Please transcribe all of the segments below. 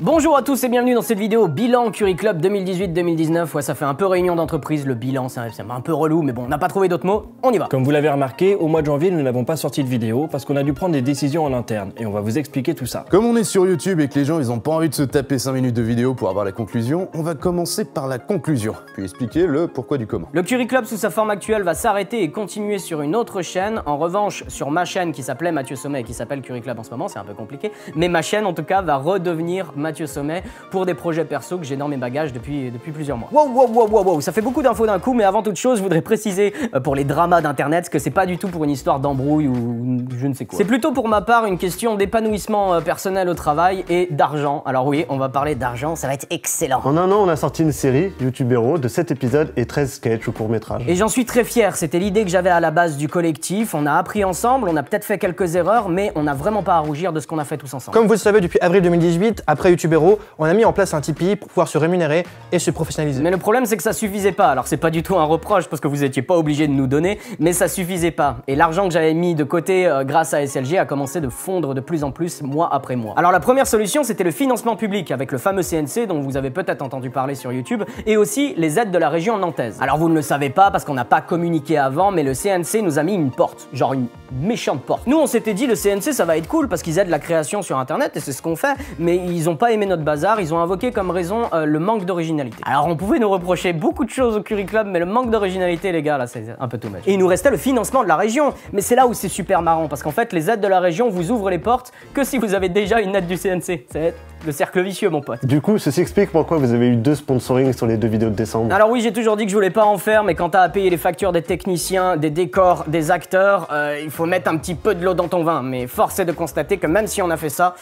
Bonjour à tous et bienvenue dans cette vidéo bilan Curry Club 2018-2019. Ouais, ça fait un peu réunion d'entreprise, le bilan, c'est un peu relou, mais bon, on n'a pas trouvé d'autres mots, on y va. Comme vous l'avez remarqué, au mois de janvier, nous n'avons pas sorti de vidéo parce qu'on a dû prendre des décisions en interne et on va vous expliquer tout ça. Comme on est sur YouTube et que les gens ils ont pas envie de se taper 5 minutes de vidéo pour avoir la conclusion, on va commencer par la conclusion, puis expliquer le pourquoi du comment. Le Curry Club sous sa forme actuelle va s'arrêter et continuer sur une autre chaîne. En revanche, sur ma chaîne qui s'appelait Mathieu Sommet et qui s'appelle Curry Club en ce moment, c'est un peu compliqué, mais ma chaîne en tout cas va redevenir Mathieu Sommet pour des projets perso que j'ai dans mes bagages depuis plusieurs mois. Wow, ça fait beaucoup d'infos d'un coup, mais avant toute chose, je voudrais préciser pour les dramas d'internet que c'est pas du tout pour une histoire d'embrouille ou je ne sais quoi. C'est plutôt pour ma part une question d'épanouissement personnel au travail et d'argent. Alors oui, on va parler d'argent, ça va être excellent. En un an, on a sorti une série, YouTube Hero, de 7 épisodes et 13 sketchs ou courts-métrages. Et j'en suis très fier, c'était l'idée que j'avais à la base du collectif, on a appris ensemble, on a peut-être fait quelques erreurs, mais on n'a vraiment pas à rougir de ce qu'on a fait tous ensemble. Comme vous le savez, depuis avril 2018, après YouTube Hero, on a mis en place un Tipeee pour pouvoir se rémunérer et se professionnaliser. Mais le problème c'est que ça suffisait pas, alors c'est pas du tout un reproche parce que vous étiez pas obligé de nous donner, mais ça suffisait pas. Et l'argent que j'avais mis de côté grâce à SLG a commencé de fondre de plus en plus mois après mois. Alors la première solution c'était le financement public avec le fameux CNC dont vous avez peut-être entendu parler sur YouTube et aussi les aides de la région nantaise. Alors vous ne le savez pas parce qu'on n'a pas communiqué avant, mais le CNC nous a mis une porte, genre une méchante porte. Nous on s'était dit le CNC ça va être cool parce qu'ils aident la création sur internet et c'est ce qu'on fait, mais ils ont pas aimé notre bazar, ils ont invoqué comme raison le manque d'originalité. Alors on pouvait nous reprocher beaucoup de choses au Curry Club, mais le manque d'originalité les gars là c'est un peu too much. Et il nous restait le financement de la région, mais c'est là où c'est super marrant parce qu'en fait les aides de la région vous ouvrent les portes que si vous avez déjà une aide du CNC. C'est le cercle vicieux mon pote. Du coup, ceci explique pourquoi vous avez eu 2 sponsorings sur les 2 vidéos de décembre. Alors oui, j'ai toujours dit que je voulais pas en faire, mais quand t'as à payer les factures des techniciens, des décors, des acteurs, il faut mettre un petit peu de l'eau dans ton vin. Mais force est de constater que même si on a fait ça,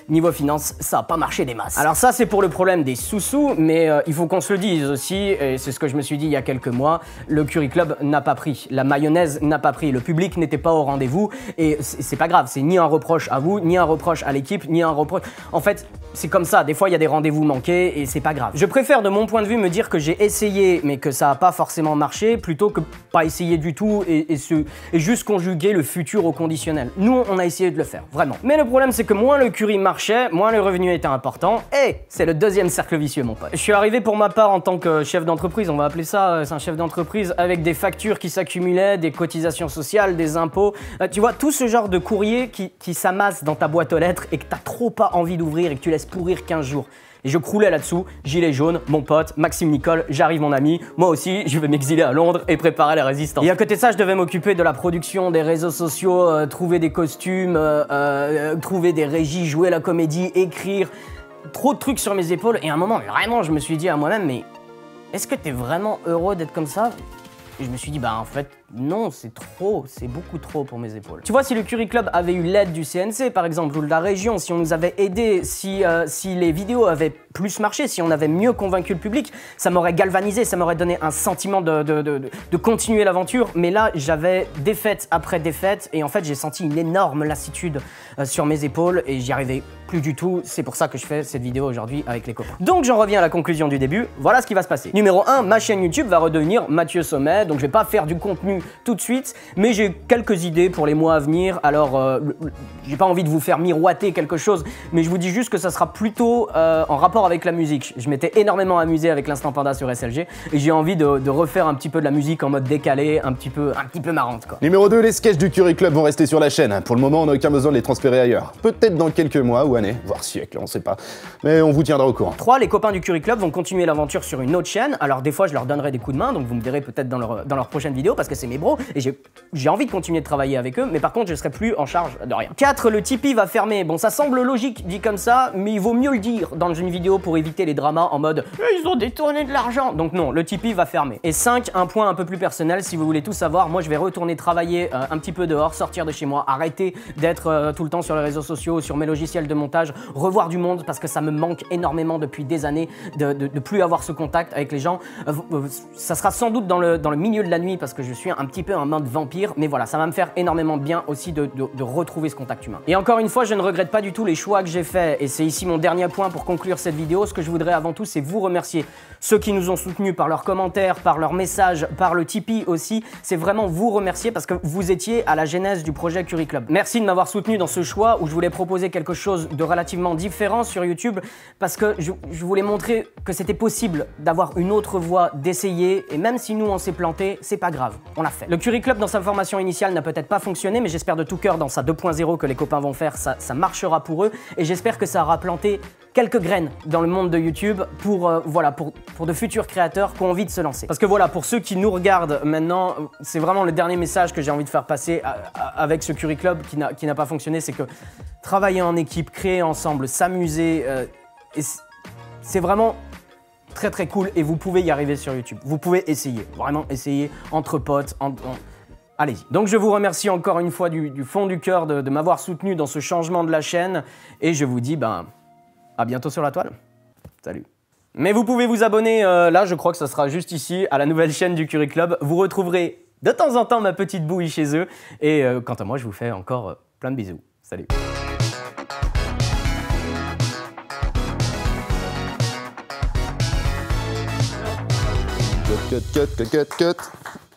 niveau finance, ça a pas marché des masses. Alors ça c'est pour le problème des sous-sous, mais il faut qu'on se le dise aussi, et c'est ce que je me suis dit il y a quelques mois, le Curry Club n'a pas pris, la mayonnaise n'a pas pris, le public n'était pas au rendez-vous, et c'est pas grave, c'est ni un reproche à vous, ni un reproche à l'équipe, ni un reproche... En fait, c'est comme ça, des fois il y a des rendez-vous manqués, et c'est pas grave. Je préfère de mon point de vue me dire que j'ai essayé, mais que ça a pas forcément marché, plutôt que pas essayer du tout, et juste conjuguer le futur au conditionnel. Nous, on a essayé de le faire, vraiment. Mais le problème c'est que moins le Curry marche, moins le revenu était important, et c'est le deuxième cercle vicieux mon pote. Je suis arrivé pour ma part en tant que chef d'entreprise, on va appeler ça, c'est un chef d'entreprise, avec des factures qui s'accumulaient, des cotisations sociales, des impôts, tu vois, tout ce genre de courrier qui s'amasse dans ta boîte aux lettres et que t'as trop pas envie d'ouvrir et que tu laisses pourrir 15 jours. Et je croulais là-dessous, gilet jaune, mon pote, Maxime Nicole, j'arrive mon ami, moi aussi, je vais m'exiler à Londres et préparer la résistance. Et à côté de ça, je devais m'occuper de la production des réseaux sociaux, trouver des costumes, trouver des régies, jouer la comédie, écrire, trop de trucs sur mes épaules. Et à un moment, vraiment, je me suis dit à moi-même, mais est-ce que t'es vraiment heureux d'être comme ça ? Et je me suis dit, bah en fait, non, c'est trop, c'est beaucoup trop pour mes épaules. Tu vois, si le Curry Club avait eu l'aide du CNC, par exemple, ou de la région, si on nous avait aidé, si les vidéos avaient plus marché, si on avait mieux convaincu le public, ça m'aurait galvanisé, ça m'aurait donné un sentiment de continuer l'aventure. Mais là, j'avais défaite après défaite, et en fait, j'ai senti une énorme lassitude sur mes épaules, et j'y arrivais plus du tout. C'est pour ça que je fais cette vidéo aujourd'hui avec les copains. Donc, j'en reviens à la conclusion du début. Voilà ce qui va se passer. Numéro 1, ma chaîne YouTube va redevenir Mathieu Sommet, donc je vais pas faire du contenu tout de suite, mais j'ai quelques idées pour les mois à venir. Alors, j'ai pas envie de vous faire miroiter quelque chose, mais je vous dis juste que ça sera plutôt en rapport avec la musique. Je m'étais énormément amusé avec l'Instant Panda sur SLG, et j'ai envie de refaire un petit peu de la musique en mode décalé, un petit peu marrante, quoi. Numéro 2, les sketchs du Curry Club vont rester sur la chaîne. Pour le moment, on n'a aucun besoin de les transférer ailleurs. Peut-être dans quelques mois ou années, voire siècles, on sait pas. Mais on vous tiendra au courant. 3, les copains du Curry Club vont continuer l'aventure sur une autre chaîne. Alors des fois, je leur donnerai des coups de main, donc vous me verrez peut-être dans leur prochaine vidéo, parce que c'est mes bros, et j'ai envie de continuer de travailler avec eux, mais par contre, je serai plus en charge de rien. 4, le Tipeee va fermer. Bon, ça semble logique dit comme ça, mais il vaut mieux le dire dans une vidéo pour éviter les dramas en mode ils ont détourné de l'argent. Donc non, le Tipeee va fermer. Et 5, un point un peu plus personnel, si vous voulez tout savoir, moi je vais retourner travailler un petit peu dehors, sortir de chez moi, arrêter d'être tout le temps sur les réseaux sociaux, sur mes logiciels de montage, revoir du monde parce que ça me manque énormément depuis des années de plus avoir ce contact avec les gens. Ça sera sans doute dans le milieu de la nuit parce que je suis un petit peu en mode vampire, mais voilà, ça va me faire énormément bien aussi de retrouver ce contact humain. Et encore une fois, je ne regrette pas du tout les choix que j'ai faits, et c'est ici mon dernier point pour conclure cette vidéo. Ce que je voudrais avant tout, c'est vous remercier. Ceux qui nous ont soutenus par leurs commentaires, par leurs messages, par le Tipeee aussi, c'est vraiment vous remercier parce que vous étiez à la genèse du projet Curry Club. Merci de m'avoir soutenu dans ce choix où je voulais proposer quelque chose de relativement différent sur YouTube parce que je voulais montrer que c'était possible d'avoir une autre voie, d'essayer, et même si nous on s'est planté, c'est pas grave, on l'a fait. Le Curry Club dans sa formation initiale n'a peut-être pas fonctionné, mais j'espère de tout cœur dans sa 2.0 que les copains vont faire, ça marchera pour eux, et j'espère que ça aura planté quelques graines dans le monde de YouTube pour, voilà, pour de futurs créateurs qui ont envie de se lancer. Parce que voilà, pour ceux qui nous regardent maintenant, c'est vraiment le dernier message que j'ai envie de faire passer avec ce Curry Club qui n'a pas fonctionné, c'est que travailler en équipe, créer ensemble, s'amuser, c'est vraiment très très cool et vous pouvez y arriver sur YouTube. Vous pouvez essayer, vraiment essayer entre potes, allez-y. Donc je vous remercie encore une fois du fond du cœur de m'avoir soutenu dans ce changement de la chaîne et je vous dis à bientôt sur la toile. Salut. Mais vous pouvez vous abonner, là je crois que ça sera juste ici, à la nouvelle chaîne du Curry Club. Vous retrouverez de temps en temps ma petite bouille chez eux. Et quant à moi, je vous fais encore plein de bisous. Salut. Cut.